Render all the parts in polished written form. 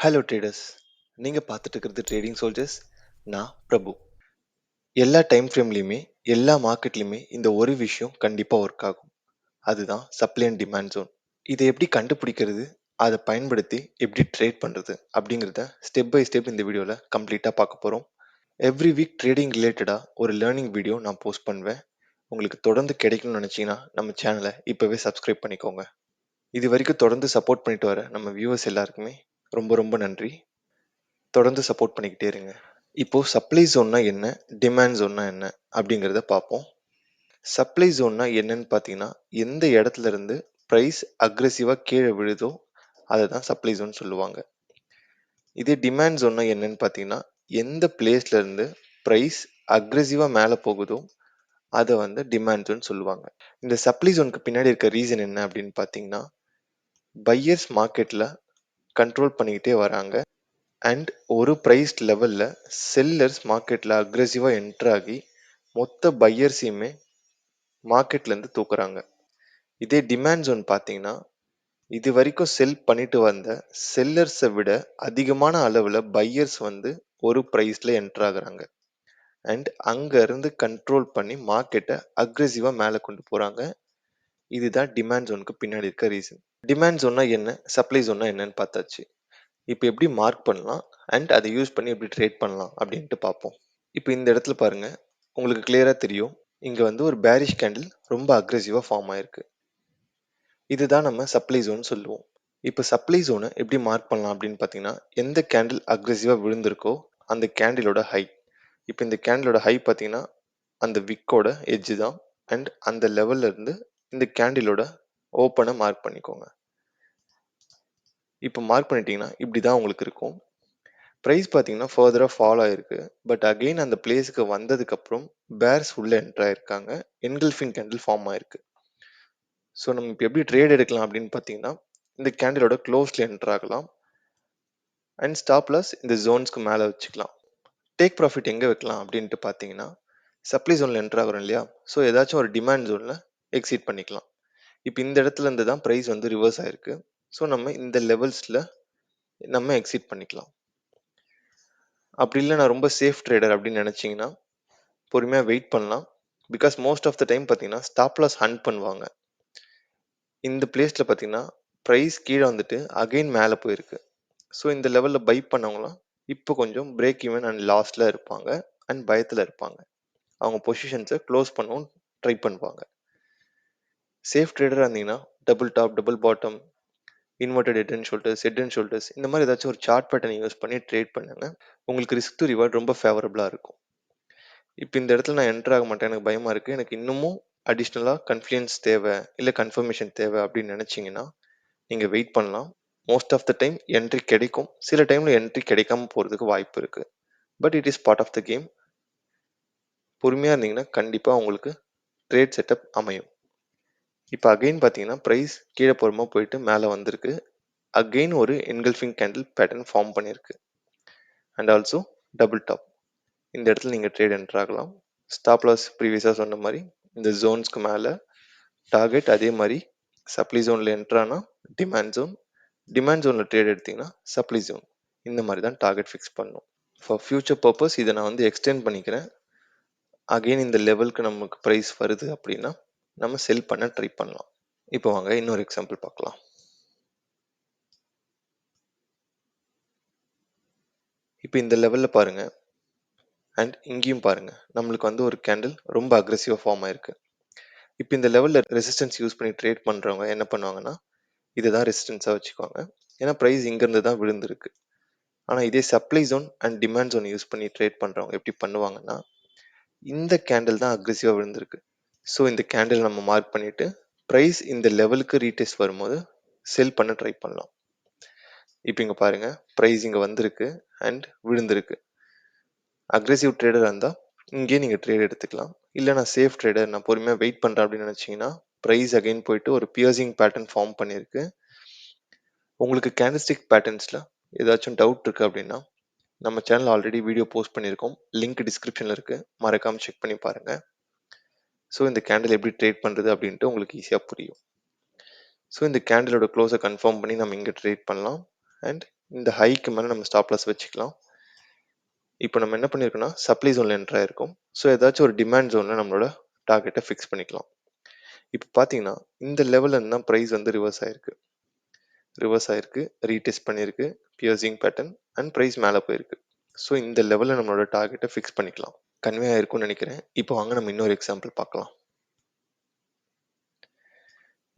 Hello traders, நீங்கள் பார்த்துட்டு இருக்கிறது ட்ரேடிங் சோல்ஜர்ஸ். நான் பிரபு. எல்லா டைம் ஃப்ரேம்லையுமே எல்லா மார்க்கெட்லையுமே இந்த ஒரு விஷயம் கண்டிப்பாக ஒர்க் ஆகும். அதுதான் சப்ளை அண்ட் டிமாண்ட் ஜோன். இதை எப்படி கண்டுபிடிக்கிறது, அதை பயன்படுத்தி எப்படி ட்ரேட் பண்ணுறது அப்படிங்கிறத ஸ்டெப் பை ஸ்டெப் இந்த வீடியோவில் கம்ப்ளீட்டாக பார்க்க போகிறோம். எவ்ரி வீக் ட்ரேடிங் ரிலேட்டடாக ஒரு லேர்னிங் வீடியோ நான் போஸ்ட் பண்ணுவேன். உங்களுக்கு தொடர்ந்து கிடைக்கணும்னு நினச்சிங்கன்னா நம்ம சேனலை இப்போவே சப்ஸ்கிரைப் பண்ணிக்கோங்க. இது வரைக்கும் தொடர்ந்து சப்போர்ட் பண்ணிட்டு வர நம்ம வியூவர்ஸ் எல்லாருக்குமே ரொம்ப ரொம்ப நன்றி. தொடர்ந்து சப்போர்ட் பண்ணிக்கிட்டே இருங்க. இப்போ சப்ளை ஜோன்னா என்ன, டிமாண்ட் ஜோன்னா என்ன அப்படிங்கிறத பார்ப்போம். சப்ளை ஜோன்னா என்னன்னு பார்த்தீங்கன்னா, எந்த இடத்துல இருந்து ப்ரைஸ் அக்ரெசிவாக கீழே விழுதோ அதை தான் சப்ளை ஜோன் சொல்லுவாங்க. இதே டிமாண்ட் ஜோன்னா என்னன்னு பார்த்தீங்கன்னா, எந்த பிளேஸ்ல இருந்து ப்ரைஸ் அக்ரெசிவாக மேலே போகுதோ அதை வந்து டிமாண்ட் ஜோன் சொல்லுவாங்க. இந்த சப்ளை ஜோனுக்கு பின்னாடி இருக்க ரீசன் என்ன அப்படின்னு பார்த்தீங்கன்னா, பையர்ஸ் மார்க்கெட்டில் கண்ட்ரோல் பண்ணிக்கிட்டே வராங்க. அண்ட் ஒரு ப்ரைஸ் லெவலில் செல்லர்ஸ் மார்க்கெட்டில் அக்ரெசிவாக என்ட்ரு ஆகி மொத்த பையர்ஸையுமே மார்க்கெட்லேருந்து தூக்குறாங்க. இதே டிமாண்ட் ஜோன் பார்த்தீங்கன்னா, இது வரைக்கும் செல் பண்ணிட்டு வந்த செல்லர்ஸை விட அதிகமான அளவில் பையர்ஸ் வந்து ஒரு ப்ரைஸில் என்ட்ரு ஆகுறாங்க. அண்ட் அங்கேருந்து கண்ட்ரோல் பண்ணி மார்க்கெட்டை அக்ரெசிவாக மேலே கொண்டு போகிறாங்க. இதுதான் டிமாண்ட் ஜோனுக்கு பின்னாடி இருக்க ரீசன். டிமாண்ட் ஜோன்னா என்ன, சப்ளை ஜோன்னா என்னன்னு பார்த்தாச்சு. இப்போ எப்படி மார்க் பண்ணலாம் அண்ட் அதை யூஸ் பண்ணி எப்படி ட்ரேட் பண்ணலாம் அப்படின்ட்டு பார்ப்போம். இப்போ இந்த இடத்துல பாருங்க, உங்களுக்கு கிளியராக தெரியும், இங்கே வந்து ஒரு பேரிஷ் கேண்டில் ரொம்ப அக்ரெசிவாக ஃபார்ம் ஆயிருக்கு. இதுதான் நம்ம சப்ளை ஜோன் சொல்லுவோம். இப்போ சப்ளை ஜோனை எப்படி மார்க் பண்ணலாம் அப்படின்னு பார்த்தீங்கன்னா, எந்த கேண்டில் அக்ரெசிவாக விழுந்திருக்கோ அந்த கேண்டிலோட ஹை. இப்போ இந்த கேண்டிலோட ஹை பார்த்தீங்கன்னா அந்த விக்கோட எட்ஜு தான். அண்ட் அந்த லெவல்ல இருந்து இந்த கேண்டிலோட ஓப்பனை மார்க் பண்ணிக்கோங்க. இப்போ மார்க் பண்ணிட்டீங்கன்னா இப்படி தான் உங்களுக்கு இருக்கும். ப்ரைஸ் பார்த்தீங்கன்னா ஃபர்தராக ஃபால் ஆயிருக்கு. பட் அகெயின் அந்த பிளேஸுக்கு வந்ததுக்கப்புறம் பேர்ஸ் உள்ளே என்ட்ரு ஆயிருக்காங்க. என்கல்ஃபிங் கேண்டில் ஃபார்ம் ஆயிருக்கு. ஸோ நம்ம இப்போ எப்படி ட்ரேட் எடுக்கலாம் அப்படின்னு பார்த்தீங்கன்னா, இந்த கேண்டிலோட க்ளோஸில் என்ட்ரு ஆகலாம். அண்ட் ஸ்டாப் லாஸ் இந்த ஜோன்ஸ்க்கு மேலே வச்சுக்கலாம். டேக் ப்ராஃபிட் எங்கே வைக்கலாம் அப்படின்ட்டு பார்த்தீங்கன்னா, சப்ளை ஜோனில் என்ட்ரு ஆகிறோம் இல்லையா, ஸோ ஏதாச்சும் ஒரு டிமாண்ட் ஜோனில் எக்ஸிட் பண்ணிக்கலாம். இப்போ இந்த இடத்துல இருந்து தான் ப்ரைஸ் வந்து ரிவர்ஸ் ஆயிருக்கு. ஸோ நம்ம இந்த லெவல்ஸில் நம்ம எக்ஸிட் பண்ணிக்கலாம். அப்படி இல்லை நான் ரொம்ப சேஃப் ட்ரேடர் அப்படின்னு நினச்சிங்கன்னா பொறுமையாக வெயிட் பண்ணலாம். Because most of the time பார்த்தீங்கன்னா ஸ்டாப் லாஸ் ஹண்ட் பண்ணுவாங்க. இந்த பிளேஸில் பார்த்தீங்கன்னா ப்ரைஸ் கீழே வந்துட்டு அகெயின் மேலே போயிருக்கு. ஸோ இந்த லெவலில் பை பண்ணவங்களாம் இப்போ கொஞ்சம் பிரேக் ஈவன் அண்ட் லாஸ்டில் இருப்பாங்க அண்ட் பயத்தில் இருப்பாங்க. அவங்க பொசிஷன்ஸை க்ளோஸ் பண்ணவும் ட்ரை பண்ணுவாங்க. சேஃப் ட்ரேடராக இருந்தீங்கன்னா double top, double bottom, inverted head and shoulders, head and shoulders இந்த மாதிரி ஏதாச்சும் ஒரு சார்ட் பேட்டர்ன் யூஸ் பண்ணி ட்ரேட் பண்ணுங்க. உங்களுக்கு ரிஸ்க் டு ரிவார்ட் ரொம்ப ஃபேவரபுளாக இருக்கும். இப்போ இந்த இடத்துல நான் என்டர் ஆக மாட்டேன், எனக்கு பயமாக இருக்குது, எனக்கு இன்னமும் அடிஷ்னலாக கன்ஃபிடன்ஸ் தேவை இல்லை கன்ஃபர்மேஷன் தேவை அப்படின்னு நினச்சிங்கன்னா நீங்கள் வெயிட் பண்ணலாம். Most of the time entry கிடைக்கும், சில டைமில் என்ட்ரி கிடைக்காம போகிறதுக்கு வாய்ப்பு இருக்குது. But it is part of the game. பொறுமையாக இருந்தீங்கன்னா கண்டிப்பாக உங்களுக்கு ட்ரேட் செட்டப் அமையும். இப்போ அகெயின் பார்த்தீங்கன்னா ப்ரைஸ் கீழே போகிறமா போயிட்டு மேலே வந்திருக்கு. அகெயின் ஒரு என்கல்ஃபிங் கேண்டில் பேட்டர்ன் ஃபார்ம் பண்ணியிருக்கு. And also double top. இந்த இடத்துல நீங்கள் ட்ரேட் என்டர் ஆகலாம். ஸ்டாப் லாஸ் ப்ரீவியஸாக சொன்ன மாதிரி இந்த ஜோன்ஸ்க்கு மேலே டார்கெட். அதே மாதிரி சப்ளை ஜோனில் என்ட்ரானா டிமாண்ட் ஜோன், டிமாண்ட் ஜோனில் ட்ரேட் எடுத்திங்கன்னா சப்ளை ஜோன். இந்த மாதிரி தான் டார்கெட் ஃபிக்ஸ் பண்ணணும். ஃபார் ஃபியூச்சர் பர்பஸ் இதை நான் வந்து எக்ஸ்டெண்ட் பண்ணிக்கிறேன். அகெயின் இந்த லெவலுக்கு நமக்கு ப்ரைஸ் வருது அப்படின்னா நம்ம செல் பண்ண ட்ரை பண்ணலாம். இப்போ வாங்க இன்னொரு எக்ஸாம்பிள் பார்க்கலாம். இப்போ இந்த லெவலில் பாருங்கள் அண்ட் இங்கேயும் பாருங்கள், நம்மளுக்கு வந்து ஒரு கேண்டில் ரொம்ப அக்ரெசிவாக ஃபார்ம் ஆயிருக்கு. இப்போ இந்த லெவலில் ரெசிஸ்டன்ஸ் யூஸ் பண்ணி ட்ரேட் பண்ணுறவங்க என்ன பண்ணுவாங்கன்னா இதுதான் ரெசிஸ்டன்ஸாக வச்சுக்குவாங்க. ஏன்னா ப்ரைஸ் இங்கேருந்து தான் விழுந்திருக்கு. ஆனால் இதே supply zone and demand zone use பண்ணி ட்ரேட் பண்ணுறவங்க எப்படி பண்ணுவாங்கன்னா, இந்த கேண்டில் தான் அக்ரெசிவாக விழுந்திருக்கு. ஸோ இந்த கேண்டில் நம்ம மார்க் பண்ணிவிட்டு ப்ரைஸ் இந்த லெவலுக்கு ரீடெஸ்ட் வரும்போது செல் பண்ண ட்ரை பண்ணலாம். இப்போ இங்கே பாருங்கள், ப்ரைஸ் இங்கே வந்திருக்கு அண்ட் விழுந்திருக்கு. அக்ரெசிவ் ட்ரேடராக இருந்தால் இங்கே நீங்கள் ட்ரேட் எடுத்துக்கலாம். இல்லை நான் சேஃப் ட்ரேடர், நான் பொறுமையாக வெயிட் பண்ணுறேன் அப்படின்னு நினச்சிங்கன்னா ப்ரைஸ் அகைன் போயிட்டு ஒரு பியர்சிங் பேட்டர்ன் ஃபார்ம் பண்ணியிருக்கு. உங்களுக்கு கேண்டில்ஸ்டிக் பேட்டர்ன்ஸில் ஏதாச்சும் டவுட் இருக்குது அப்படின்னா நம்ம சேனல் ஆல்ரெடி வீடியோ போஸ்ட் பண்ணியிருக்கோம், லிங்க் டிஸ்கிரிப்ஷனில் இருக்குது, மறக்காமல் செக் பண்ணி பாருங்கள். ஸோ இந்த கேண்டில் எப்படி ட்ரேட் பண்ணுறது அப்படின்ட்டு உங்களுக்கு ஈஸியாக புரியும். ஸோ இந்த கேண்டிலோட க்ளோஸை கன்ஃபார்ம் பண்ணி நம்ம இங்கே ட்ரேட் பண்ணலாம். அண்ட் இந்த ஹைக்கு மேலே நம்ம ஸ்டாப் லாஸ் வச்சுக்கலாம். இப்போ நம்ம என்ன பண்ணியிருக்கோம்னா சப்ளை ஜோனில் என்ட்ரு ஆயிருக்கும். ஸோ ஏதாச்சும் ஒரு டிமாண்ட் ஜோனில் நம்மளோட டார்கெட்டை ஃபிக்ஸ் பண்ணிக்கலாம். இப்போ பார்த்தீங்கன்னா இந்த லெவலில் தான் ப்ரைஸ் வந்து ரிவர்ஸ் ஆயிருக்கு, ரீடெஸ்ட் பண்ணியிருக்கு, பியர்சிங் பேட்டர்ன் அண்ட் ப்ரைஸ் மேலே போயிருக்கு. ஸோ இந்த லெவலில் நம்மளோட டார்கெட்டை ஃபிக்ஸ் பண்ணிக்கலாம். கன்வே ஆயிருக்கும்னு நினைக்கிறேன். இப்போ வாங்க நம்ம இன்னொரு எக்ஸாம்பிள் பார்க்கலாம்.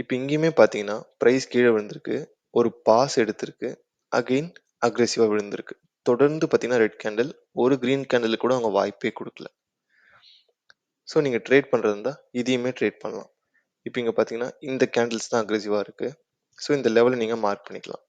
இப்போ இங்கேயுமே பார்த்தீங்கன்னா ப்ரைஸ் கீழே விழுந்திருக்கு, ஒரு பாஸ் எடுத்திருக்கு, அகெயின் அக்ரெசிவாக விழுந்திருக்கு. தொடர்ந்து பார்த்தீங்கன்னா ரெட் கேண்டில், ஒரு க்ரீன் கேண்டில் கூட அவங்க வாய்ப்பே கொடுக்கல. ஸோ நீங்கள் ட்ரேட் பண்ணுறது இருந்தால் இதையுமே ட்ரேட் பண்ணலாம். இப்போ இங்கே பார்த்தீங்கன்னா இந்த கேண்டில்ஸ் தான் அக்ரெசிவாக இருக்குது. ஸோ இந்த லெவலை நீங்கள் மார்க் பண்ணிக்கலாம்.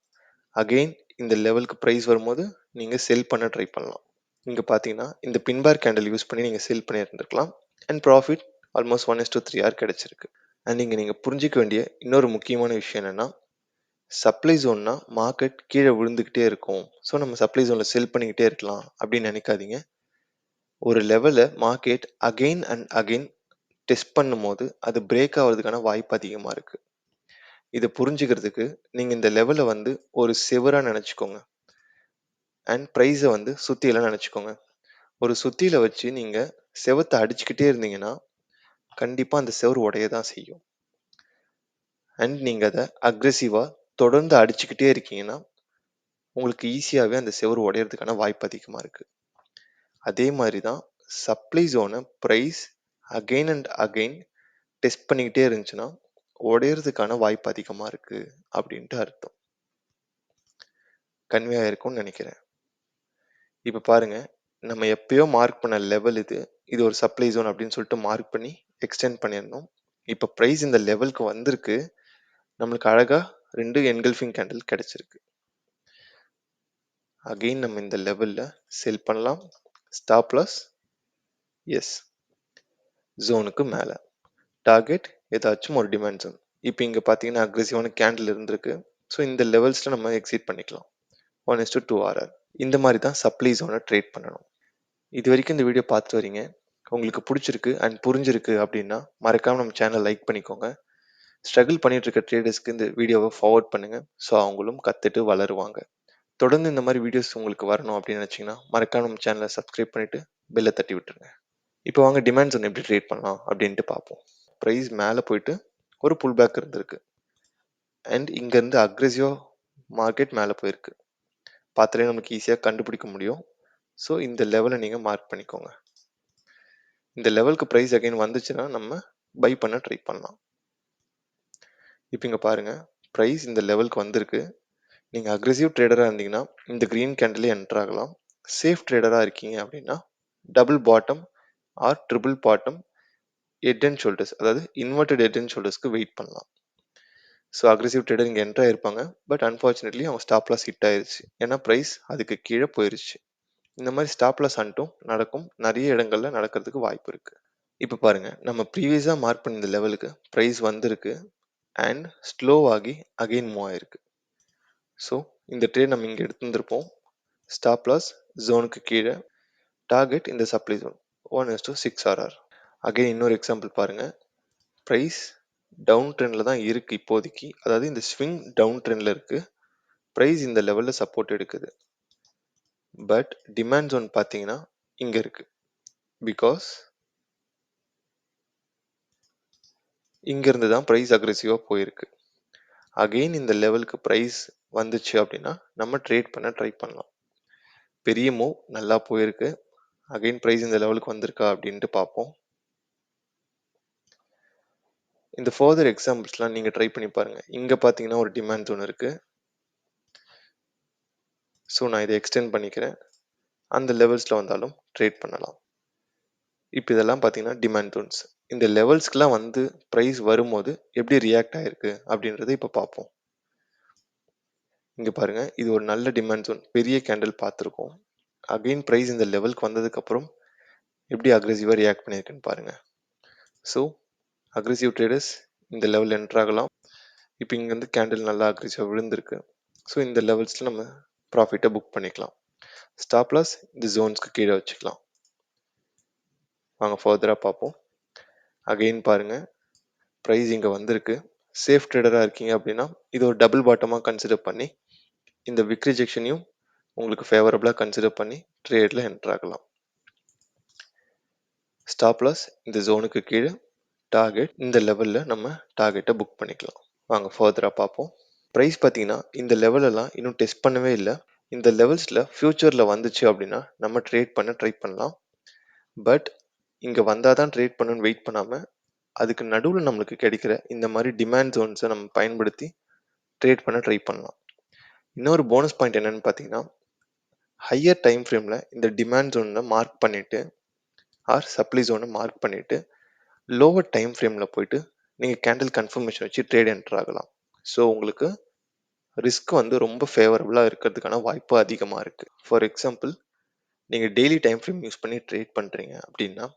அகெயின் இந்த லெவலுக்கு ப்ரைஸ் வரும்போது நீங்கள் செல் பண்ண ட்ரை பண்ணலாம். இங்கே பார்த்தீங்கன்னா இந்த பின்பார் கேண்டில் யூஸ் பண்ணி நீங்கள் செல் பண்ணியிருந்துருக்கலாம் அண்ட் ப்ராஃபிட் ஆல்மோஸ்ட் 1:3 கிடச்சிருக்கு. அண்ட் இங்கே நீங்கள் புரிஞ்சிக்க வேண்டிய இன்னொரு முக்கியமான விஷயம் என்னென்னா, சப்ளை ஜோன்னா மார்க்கெட் கீழே விழுந்துக்கிட்டே இருக்கும், ஸோ நம்ம சப்ளை ஜோனில் செல் பண்ணிக்கிட்டே இருக்கலாம் அப்படின்னு நினைக்காதீங்க. ஒரு லெவலில் market again and again test பண்ணும்போது அது பிரேக் ஆகிறதுக்கான வாய்ப்பு அதிகமாக இருக்குது. இதை புரிஞ்சுக்கிறதுக்கு நீங்கள் இந்த லெவலை வந்து ஒரு செவராக நினச்சிக்கோங்க அண்ட் ப்ரைஸை வந்து சுத்தியெல்லாம் நினச்சிக்கோங்க. ஒரு சுத்தியில வச்சு நீங்கள் செவத்தை அடிச்சுக்கிட்டே இருந்தீங்கன்னா கண்டிப்பாக அந்த செவர் உடைய தான் செய்யும். அண்ட் நீங்கள் அதை அக்ரெசிவாக தொடர்ந்து அடிச்சுக்கிட்டே இருக்கீங்கன்னா உங்களுக்கு ஈஸியாகவே அந்த செவர் உடையிறதுக்கான வாய்ப்பு அதிகமாக இருக்குது. அதே மாதிரி தான் சப்ளை ஜோனை price again and again test பண்ணிக்கிட்டே இருந்துச்சுன்னா உடையிறதுக்கான வாய்ப்பு அதிகமாக இருக்குது அப்படின்ட்டு அர்த்தம். கன்வே ஆயிருக்கும்னு நினைக்கிறேன். இப்போ பாருங்கள், நம்ம எப்பயோ மார்க் பண்ண லெவல் இது ஒரு சப்ளை ஜோன் அப்படின்னு சொல்லிட்டு மார்க் பண்ணி எக்ஸ்டெண்ட் பண்ணியிருந்தோம். இப்போ ப்ரைஸ் இந்த லெவலுக்கு வந்திருக்கு, நம்மளுக்கு அழகாக 2 என்கல்ஃபிங் கேண்டில் கிடச்சிருக்கு. அகெயின் நம்ம இந்த லெவலில் செல் பண்ணலாம். ஸ்டாப் லாஸ் எஸ், ஜோனுக்கு மேலே, டார்கெட் ஏதாச்சும் ஒரு டிமாண்ட் ஜோன். இப்போ இங்கே பார்த்தீங்கன்னா அக்ரெசிவான கேண்டில் இருந்திருக்கு, ஸோ இந்த லெவல்ஸில் நம்ம எக்ஸிட் பண்ணிக்கலாம். 1:2 RR. இந்த மாதிரி தான் சப்ளை ஜோனை ட்ரேட் பண்ணணும். இது வரைக்கும் இந்த வீடியோ பார்த்துட்டு வரீங்க, உங்களுக்கு பிடிச்சிருக்கு அண்ட் புரிஞ்சிருக்கு அப்படின்னா மறக்காமல் நம்ம சேனலை லைக் பண்ணிக்கோங்க. ஸ்ட்ரகிள் பண்ணிட்டு இருக்க ட்ரேடர்ஸ்க்கு இந்த வீடியோவை ஃபார்வர்ட் பண்ணுங்கள், ஸோ அவங்களும் கற்றுட்டு வளருவாங்க. தொடர்ந்து இந்த மாதிரி வீடியோஸ் உங்களுக்கு வரணும் அப்படின்னு நினச்சிங்கன்னா மறக்காம நம்ம சேனலை சப்ஸ்கிரைப் பண்ணிவிட்டு பெல்லை தட்டி விட்டுருங்க. இப்போ வாங்க டிமாண்ட் ஜோன் எப்படி ட்ரேட் பண்ணலாம் அப்படின்ட்டு பார்ப்போம். ப்ரைஸ் மேலே போயிட்டு ஒரு புல் பேக் இருந்திருக்கு அண்ட் இங்கேருந்து அக்ரெசிவாக மார்க்கெட் மேலே போயிருக்கு. பார்த்தாலே நமக்கு ஈஸியாக கண்டுபிடிக்க முடியும். ஸோ இந்த லெவலை நீங்கள் மார்க் பண்ணிக்கோங்க. இந்த லெவலுக்கு ப்ரைஸ் அகைன் வந்துச்சுன்னா நம்ம பை பண்ண ட்ரை பண்ணலாம். இப்போ இங்கே பாருங்கள், ப்ரைஸ் இந்த லெவலுக்கு வந்திருக்கு. நீங்கள் அக்ரெசிவ் ட்ரேடராக இருந்தீங்கன்னா இந்த க்ரீன் கேண்டிலே என்டர் ஆகலாம். சேஃப் ட்ரேடராக இருக்கீங்க அப்படின்னா double bottom or triple bottom head and shoulders, அதாவது இன்வெர்டட் ஹெட் அண்ட் ஷோல்டர்ஸ்க்கு வெயிட் பண்ணலாம். ஸோ அக்ரெசிவ் ட்ரேடர் இங்கே என்டர் ஆயிருப்பாங்க, பட் அன்ஃபார்ச்சுனேட்லி அவங்க ஸ்டாப் லாஸ் ஹிட் ஆயிருச்சு, ஏன்னா ப்ரைஸ் அதுக்கு கீழே போயிருச்சு. இந்த மாதிரி ஸ்டாப் லாஸ் அன்ட்டும் நடக்கும், நிறைய இடங்கள்ல நடக்கிறதுக்கு வாய்ப்பு இருக்கு. இப்போ பாருங்க, நம்ம ப்ரீவியஸாக மார்க் பண்ண இந்த லெவலுக்கு ப்ரைஸ் வந்திருக்கு அண்ட் ஸ்லோவாகி அகெயின் மூவ் ஆயிருக்கு. ஸோ இந்த ட்ரேட் நம்ம இங்கே எடுத்துருப்போம். ஸ்டாப் லாஸ் ஜோனுக்கு கீழே, டார்கெட் இந்த சப்ளை ஜோன் 1:6 RR. அகைன் இன்னொரு எக்ஸாம்பிள் பாருங்க, ப்ரைஸ் டவுன் ட்ரெண்டில் தான் இருக்குது இப்போதைக்கு, அதாவது இந்த ஸ்விங் டவுன் ட்ரெண்டில் இருக்குது. ப்ரைஸ் இந்த லெவலில் சப்போர்ட் எடுக்குது, பட் டிமாண்ட் ஜோன் பார்த்தீங்கன்னா இங்கே இருக்குது. பிகாஸ் இங்கேருந்து தான் ப்ரைஸ் அக்ரெசிவாக போயிருக்கு. அகெயின் இந்த லெவலுக்கு ப்ரைஸ் வந்துச்சு அப்படின்னா நம்ம ட்ரேட் பண்ண ட்ரை பண்ணலாம். பெரிய மூவ் நல்லா போயிருக்கு. அகெயின் ப்ரைஸ் இந்த லெவலுக்கு வந்திருக்கா அப்படின்ட்டு பார்ப்போம். இந்த ஃபர்தர் எக்ஸாம்பிள்ஸ்லாம் நீங்கள் ட்ரை பண்ணி பாருங்கள். இங்கே பார்த்தீங்கன்னா ஒரு டிமாண்ட் ஜோன் இருக்குது. ஸோ நான் இதை எக்ஸ்டெண்ட் பண்ணிக்கிறேன். அந்த லெவல்ஸில் வந்தாலும் ட்ரேட் பண்ணலாம். இப்போ இதெல்லாம் பார்த்தீங்கன்னா டிமாண்ட் ஜோன்ஸ். இந்த லெவல்ஸ்க்கெலாம் வந்து ப்ரைஸ் வரும்போது எப்படி ரியாக்ட் ஆகிருக்கு அப்படின்றத இப்போ பார்ப்போம். இங்கே பாருங்கள், இது ஒரு நல்ல டிமாண்ட் ஜோன், பெரிய கேண்டில் பார்த்துருக்கோம். அகெயின் ப்ரைஸ் இந்த லெவலுக்கு வந்ததுக்கப்புறம் எப்படி அக்ரெசிவாக ரியாக்ட் பண்ணியிருக்குன்னு பாருங்கள். ஸோ அக்ரெசிவ் ட்ரேடர்ஸ் இந்த லெவலில் என்டர் ஆகலாம். இப்போ இங்கே வந்து கேண்டில் நல்லா அக்ரெசிவாக விழுந்திருக்கு. ஸோ இந்த லெவல்ஸில் நம்ம ப்ராஃபிட்டை புக் பண்ணிக்கலாம். ஸ்டாப் லாஸ் இந்த ஜோன்ஸ்க்கு கீழே வச்சுக்கலாம். வாங்க ஃபர்தராக பார்ப்போம். அகெயின் பாருங்கள், ப்ரைஸ் இங்கே வந்திருக்கு. சேஃப் ட்ரேடராக இருக்கீங்க அப்படின்னா இது ஒரு டபுள் பாட்டமாக கன்சிடர் பண்ணி இந்த விக் ரிஜெக்ஷனையும் உங்களுக்கு ஃபேவரபிளாக கன்சிடர் பண்ணி ட்ரேடில் என்டர் ஆகலாம். ஸ்டாப் லாஸ் இந்த ஜோனுக்கு கீழே, டார்கெட் இந்த லெவலில் நம்ம டார்கெட்டை புக் பண்ணிக்கலாம். வாங்க ஃபர்தராக பார்ப்போம். ப்ரைஸ் பார்த்தீங்கன்னா இந்த லெவலெல்லாம் இன்னும் டெஸ்ட் பண்ணவே இல்லை. இந்த லெவல்ஸில் ஃப்யூச்சரில் வந்துச்சு அப்படின்னா நம்ம ட்ரேட் பண்ண ட்ரை பண்ணலாம். பட் இங்கே வந்தால் தான் ட்ரேட் பண்ணணும்னு வெயிட் பண்ணாமல் அதுக்கு நடுவில் நம்மளுக்கு கிடைக்கிற இந்த மாதிரி டிமாண்ட் ஜோன்ஸை நம்ம பயன்படுத்தி ட்ரேட் பண்ண ட்ரை பண்ணலாம். இன்னொரு போனஸ் பாயிண்ட் என்னன்னு பார்த்தீங்கன்னா, ஹையர் டைம் ஃப்ரேமில் இந்த டிமாண்ட் ஜோனை மார்க் பண்ணிவிட்டு ஆர் சப்ளை ஜோனை மார்க் பண்ணிவிட்டு லோவர் டைம் ஃப்ரேமில் போயிட்டு நீங்கள் கேண்டில் கன்ஃபர்மேஷன் வச்சு ட்ரேட் என்டர் ஆகலாம். ஸோ உங்களுக்கு ரிஸ்க் வந்து ரொம்ப ஃபேவரபுளாக இருக்கிறதுக்கான வாய்ப்பு அதிகமாக இருக்குது. ஃபார் எக்ஸாம்பிள், நீங்கள் டெய்லி டைம் ஃப்ரேம் யூஸ் பண்ணி ட்ரேட் பண்ணுறீங்க அப்படின்னா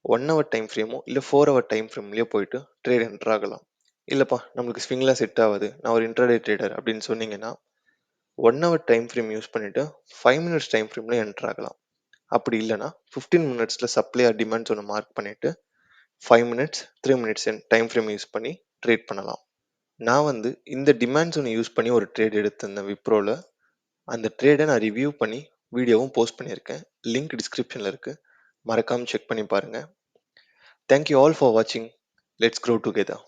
1 ஹவர் டைம் ஃப்ரேமோ இல்லை 4 ஹவர் டைம் ஃப்ரேம்லேயோ போயிட்டு ட்ரேட் என்டர் ஆகலாம். இல்லைப்பா நம்மளுக்கு ஸ்விங்லாம் செட் ஆகுது, நான் ஒரு இன்ட்ராடே ட்ரேடர் அப்படின்னு சொன்னீங்கன்னா 1 ஹவர் டைம் ஃப்ரேம் யூஸ் பண்ணிவிட்டு 5 மினிட்ஸ் டைம் ஃப்ரேமில் என்டர் ஆகலாம். அப்படி இல்லைனா 15 மினிட்ஸில் சப்ளை ஆர் டிமாண்ட் ஒன்று மார்க் பண்ணிவிட்டு 5 minutes 3 minutes time frame use பண்ணி ட்ரேட் பண்ணலாம். நான் வந்து இந்த டிமாண்ட் ஒன்று யூஸ் பண்ணி ஒரு ட்ரேட் எடுத்திருந்தேன் விப்ரோவில். அந்த ட்ரேடை நான் ரிவ்யூ பண்ணி வீடியோவும் போஸ்ட் பண்ணியிருக்கேன். லிங்க் டிஸ்கிரிப்ஷனில் இருக்குது, மறக்காமல் செக் பண்ணி பாருங்கள். தேங்க்யூ ஆல் ஃபார் வாட்சிங். Let's grow together.